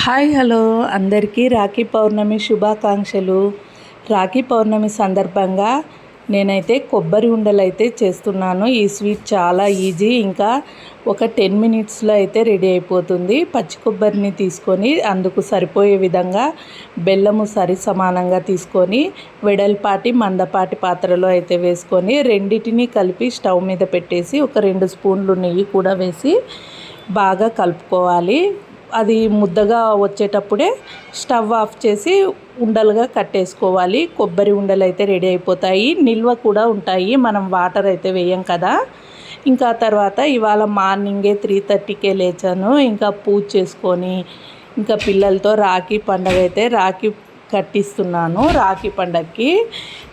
Hi hello అందరికీ రాఖీ పౌర్ణమి శుభాకాంక్షలు. రాఖీ పౌర్ణమి సందర్భంగా నేనైతే కొబ్బరి ఉండలు అయితే చేస్తున్నాను. ఈ స్వీట్ చాలా ఈజీ, ఇంకా ఒక 10 మినిట్స్లో అయితే రెడీ అయిపోతుంది. పచ్చి కొబ్బరిని తీసుకొని అందుకు సరిపోయే విధంగా బెల్లము సరి సమానంగా తీసుకొని వెడల్పాటి మందపాటి పాత్రలో అయితే వేసుకొని రెండింటిని కలిపి స్టవ్ మీద పెట్టేసి ఒక 2 స్పూన్లు నెయ్యి కూడా వేసి బాగా కలుపుకోవాలి. అది ముద్దగా వచ్చేటప్పుడే స్టవ్ ఆఫ్ చేసి ఉండలుగా కట్టేసుకోవాలి. కొబ్బరి ఉండలు అయితే రెడీ అయిపోతాయి, నిల్వ కూడా ఉంటాయి, మనం వాటర్ అయితే వేయం కదా. ఇంకా తర్వాత ఇవాళ మార్నింగే 3:30కే లేచాను. ఇంకా పూజ చేసుకొని ఇంకా పిల్లలతో రాఖీ పండగ అయితే రాఖీ కట్టిస్తున్నాను. రాఖీ పండగకి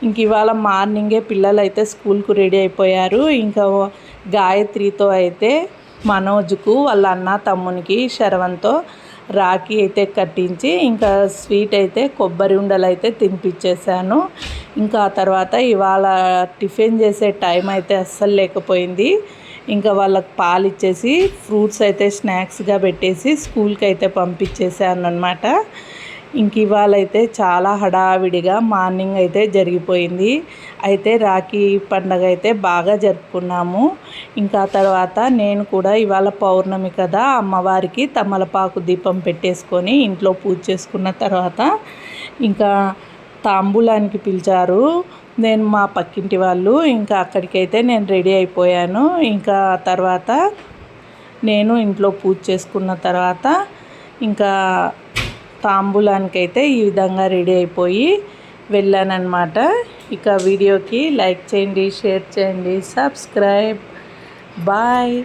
ఇంక ఇవాళ మార్నింగే పిల్లలు అయితే స్కూల్కు రెడీ అయిపోయారు. ఇంకా గాయత్రితో అయితే మనోజ్కు వాళ్ళ అన్న తమ్మునికి శరవంతో రాఖీ అయితే కట్టించి ఇంకా స్వీట్ అయితే కొబ్బరి ఉండలు అయితే తినిపించేశాను. ఇంకా ఆ తర్వాత ఇవాళ టిఫిన్ చేసే టైం అయితే అస్సలు లేకపోయింది. ఇంకా వాళ్ళకి పాలు ఇచ్చేసి ఫ్రూట్స్ అయితే స్నాక్స్గా పెట్టేసి స్కూల్కి అయితే పంపించేసాను అన్నమాట. ఇంక ఇవాళ అయితే చాలా హడావిడిగా మార్నింగ్ అయితే జరిగిపోయింది. అయితే రాఖీ పండగ అయితే బాగా జరుపుకున్నాము. ఇంకా తర్వాత నేను కూడా ఇవాళ పౌర్ణమి కదా, అమ్మవారికి తమలపాకు దీపం పెట్టేసుకొని ఇంట్లో పూజ చేసుకున్న తర్వాత ఇంకా తాంబూలానికి పిలిచారు. నేను మా పక్కింటి వాళ్ళు, ఇంకా అక్కడికైతే నేను రెడీ అయిపోయాను. ఇంకా తర్వాత నేను ఇంట్లో పూజ చేసుకున్న తర్వాత ఇంకా తాంబూలానికైతే ఈ విధంగా రెడీ అయిపోయి వెళ్ళానన్నమాట. ఇక వీడియోకి లైక్ చేయండి, షేర్ చేయండి, సబ్స్క్రైబ్. బాయ్.